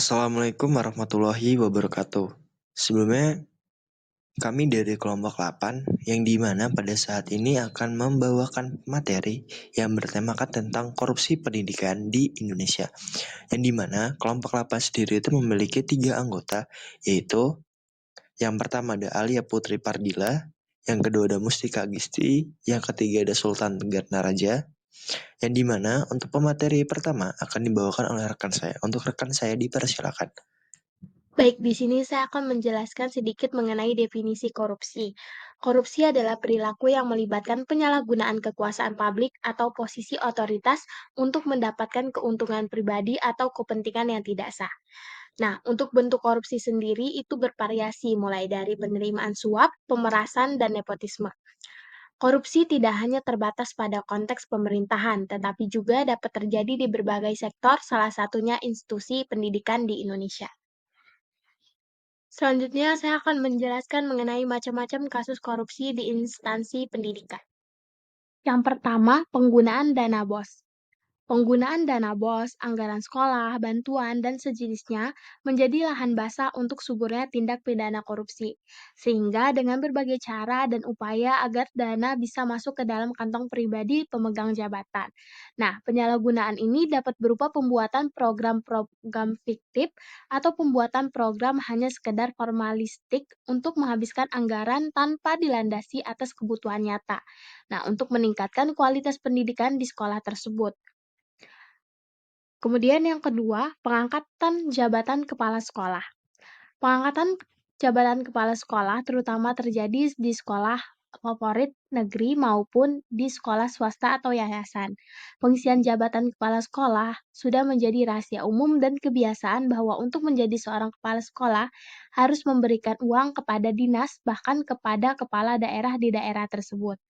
Assalamualaikum warahmatullahi wabarakatuh. Sebelumnya, kami dari kelompok 8 yang dimana pada saat ini akan membawakan materi yang bertemakan tentang korupsi pendidikan di Indonesia. Yang dimana kelompok 8 sendiri itu memiliki 3 anggota, yaitu yang pertama ada Alia Putri Pardila, yang kedua ada Mustika Agisti, yang ketiga ada Sultan Gernaraja, yang dimana untuk pemateri pertama akan dibawakan oleh rekan saya. Untuk rekan saya dipersilakan. Baik, di sini saya akan menjelaskan sedikit mengenai definisi korupsi. Korupsi adalah perilaku yang melibatkan penyalahgunaan kekuasaan publik atau posisi otoritas untuk mendapatkan keuntungan pribadi atau kepentingan yang tidak sah. Nah, untuk bentuk korupsi sendiri itu bervariasi mulai dari penerimaan suap, pemerasan, dan nepotisme. Korupsi tidak hanya terbatas pada konteks pemerintahan, tetapi juga dapat terjadi di berbagai sektor, salah satunya institusi pendidikan di Indonesia. Selanjutnya, saya akan menjelaskan mengenai macam-macam kasus korupsi di instansi pendidikan. Yang pertama, penggunaan dana BOS. Penggunaan dana BOS, anggaran sekolah, bantuan, dan sejenisnya menjadi lahan basah untuk suburnya tindak pidana korupsi. Sehingga dengan berbagai cara dan upaya agar dana bisa masuk ke dalam kantong pribadi pemegang jabatan. Nah, penyalahgunaan ini dapat berupa pembuatan program-program fiktif atau pembuatan program hanya sekedar formalistik untuk menghabiskan anggaran tanpa dilandasi atas kebutuhan nyata. Nah, untuk meningkatkan kualitas pendidikan di sekolah tersebut. Kemudian yang kedua, pengangkatan jabatan kepala sekolah. Pengangkatan jabatan kepala sekolah terutama terjadi di sekolah favorit negeri maupun di sekolah swasta atau yayasan. Pengisian jabatan kepala sekolah sudah menjadi rahasia umum dan kebiasaan bahwa untuk menjadi seorang kepala sekolah harus memberikan uang kepada dinas bahkan kepada kepala daerah di daerah tersebut.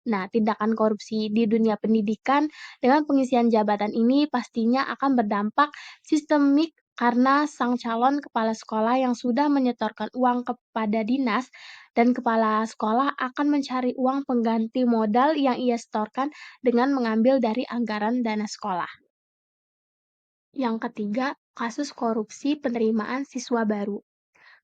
Nah, tindakan korupsi di dunia pendidikan dengan pengisian jabatan ini pastinya akan berdampak sistemik karena sang calon kepala sekolah yang sudah menyetorkan uang kepada dinas dan kepala sekolah akan mencari uang pengganti modal yang ia setorkan dengan mengambil dari anggaran dana sekolah. Yang ketiga, kasus korupsi penerimaan siswa baru.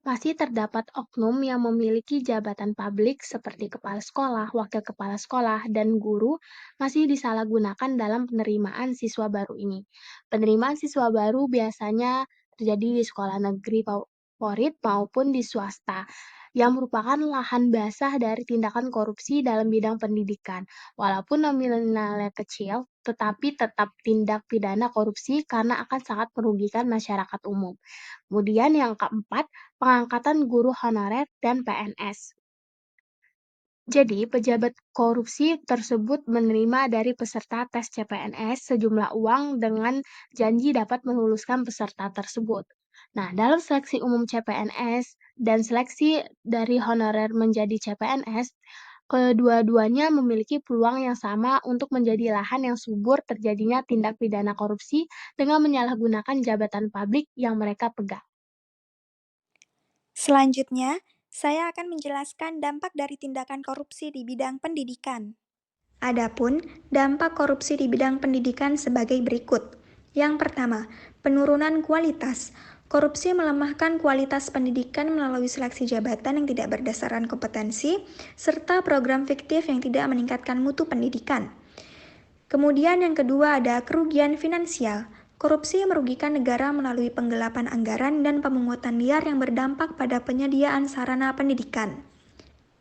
Masih terdapat oknum yang memiliki jabatan publik seperti kepala sekolah, wakil kepala sekolah, dan guru masih disalahgunakan dalam penerimaan siswa baru ini. Penerimaan siswa baru biasanya terjadi di sekolah negeri favorit maupun di swasta, yang merupakan lahan basah dari tindakan korupsi dalam bidang pendidikan. Walaupun nominalnya kecil, tetapi tetap tindak pidana korupsi karena akan sangat merugikan masyarakat umum. Kemudian yang keempat, pengangkatan guru honorer dan PNS. Jadi, pejabat korupsi tersebut menerima dari peserta tes CPNS sejumlah uang dengan janji dapat meluluskan peserta tersebut. Nah, dalam seleksi umum CPNS dan seleksi dari honorer menjadi CPNS, kedua-duanya memiliki peluang yang sama untuk menjadi lahan yang subur terjadinya tindak pidana korupsi dengan menyalahgunakan jabatan publik yang mereka pegang. Selanjutnya, saya akan menjelaskan dampak dari tindakan korupsi di bidang pendidikan. Adapun dampak korupsi di bidang pendidikan sebagai berikut. Yang pertama, penurunan kualitas. Korupsi melemahkan kualitas pendidikan melalui seleksi jabatan yang tidak berdasarkan kompetensi, serta program fiktif yang tidak meningkatkan mutu pendidikan. Kemudian yang kedua ada kerugian finansial. Korupsi merugikan negara melalui penggelapan anggaran dan pemungutan liar yang berdampak pada penyediaan sarana pendidikan.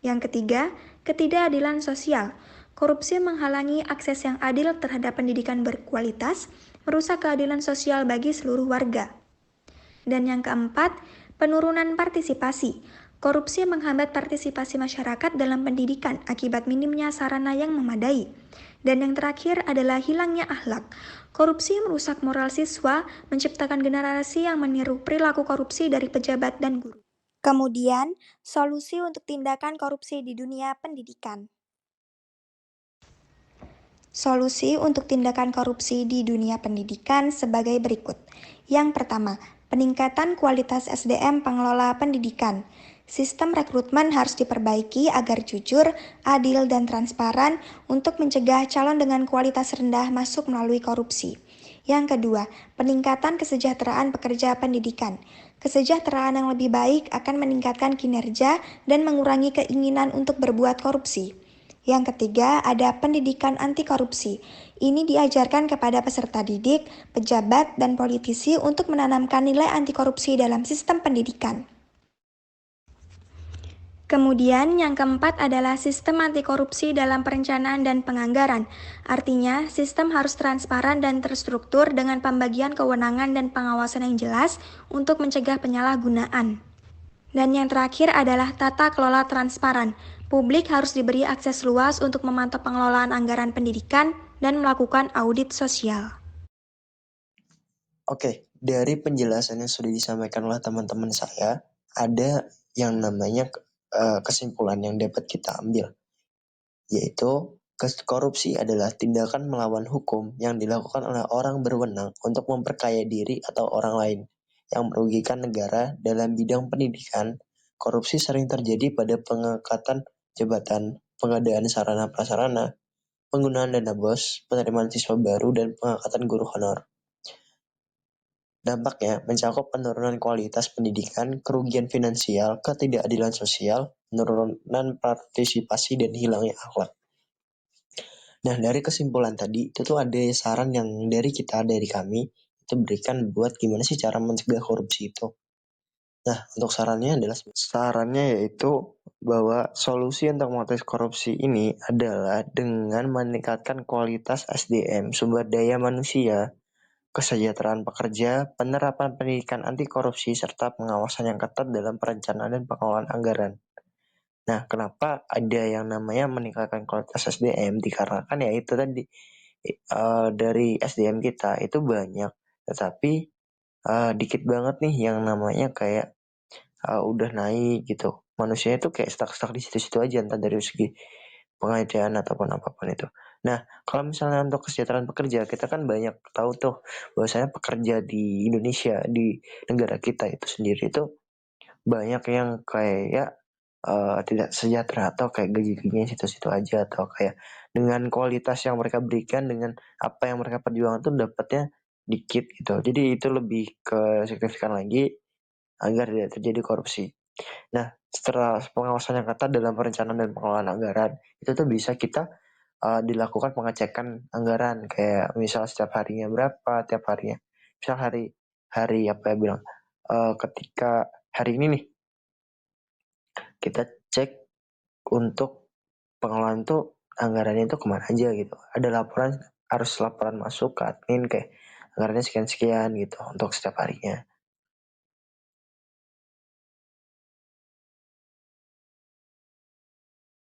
Yang ketiga, ketidakadilan sosial. Korupsi menghalangi akses yang adil terhadap pendidikan berkualitas, merusak keadilan sosial bagi seluruh warga. Dan yang keempat, penurunan partisipasi. Korupsi menghambat partisipasi masyarakat dalam pendidikan akibat minimnya sarana yang memadai. Dan yang terakhir adalah hilangnya akhlak. Korupsi merusak moral siswa, menciptakan generasi yang meniru perilaku korupsi dari pejabat dan guru. Kemudian, solusi untuk tindakan korupsi di dunia pendidikan. Solusi untuk tindakan korupsi di dunia pendidikan sebagai berikut. Yang pertama, peningkatan kualitas SDM pengelola pendidikan. Sistem rekrutmen harus diperbaiki agar jujur, adil, dan transparan untuk mencegah calon dengan kualitas rendah masuk melalui korupsi. Yang kedua, peningkatan kesejahteraan pekerja pendidikan. Kesejahteraan yang lebih baik akan meningkatkan kinerja dan mengurangi keinginan untuk berbuat korupsi. Yang ketiga, ada pendidikan anti korupsi. Ini diajarkan kepada peserta didik, pejabat, dan politisi untuk menanamkan nilai anti korupsi dalam sistem pendidikan. Kemudian yang keempat adalah sistem anti korupsi dalam perencanaan dan penganggaran. Artinya, sistem harus transparan dan terstruktur dengan pembagian kewenangan dan pengawasan yang jelas untuk mencegah penyalahgunaan. Dan yang terakhir adalah tata kelola transparan. Publik harus diberi akses luas untuk memantau pengelolaan anggaran pendidikan dan melakukan audit sosial. Oke, dari penjelasan yang sudah disampaikan oleh teman-teman saya, ada yang namanya kesimpulan yang dapat kita ambil, yaitu korupsi adalah tindakan melawan hukum yang dilakukan oleh orang berwenang untuk memperkaya diri atau orang lain yang merugikan negara dalam bidang pendidikan. Korupsi sering terjadi pada pengangkatan jabatan, pengadaan sarana prasarana, penggunaan dana bos, penerimaan siswa baru, dan pengangkatan guru honor. Dampaknya mencakup penurunan kualitas pendidikan, kerugian finansial, ketidakadilan sosial, penurunan partisipasi, dan hilangnya akhlak. Nah, dari kesimpulan tadi, itu tuh ada saran yang dari kami, itu berikan buat gimana sih cara mencegah korupsi itu. Nah, untuk sarannya yaitu bahwa solusi untuk mengatasi korupsi ini adalah dengan meningkatkan kualitas SDM, sumber daya manusia, kesejahteraan pekerja, penerapan pendidikan anti korupsi, serta pengawasan yang ketat dalam perencanaan dan pengelolaan anggaran. Nah, kenapa ada yang namanya meningkatkan kualitas SDM? Dikarenakan ya itu tadi, dari SDM kita itu banyak, tetapi dikit banget nih yang namanya kayak udah naik gitu. Manusia itu kayak stuck di situ-situ aja, entah dari segi pengajaran ataupun apapun itu. Nah, kalau misalnya untuk kesejahteraan pekerja, kita kan banyak tahu tuh bahwasanya pekerja di Indonesia, di negara kita itu sendiri itu banyak yang kayak tidak sejahtera atau kayak gaji-gajinya situ-situ aja, atau kayak dengan kualitas yang mereka berikan, dengan apa yang mereka perjuangkan tuh dapatnya dikit gitu. Jadi itu lebih ke signifikan lagi agar tidak terjadi korupsi. Nah, setelah pengawasan yang ketat dalam perencanaan dan pengelolaan anggaran, itu tuh bisa kita dilakukan pengecekan anggaran, kayak misal setiap harinya berapa, tiap harinya. Misal hari apa ya bilang, ketika hari ini nih, kita cek untuk pengelolaan tuh anggarannya itu kemana aja gitu. Ada laporan, harus laporan masuk ke admin kayak anggarannya sekian-sekian gitu untuk setiap harinya.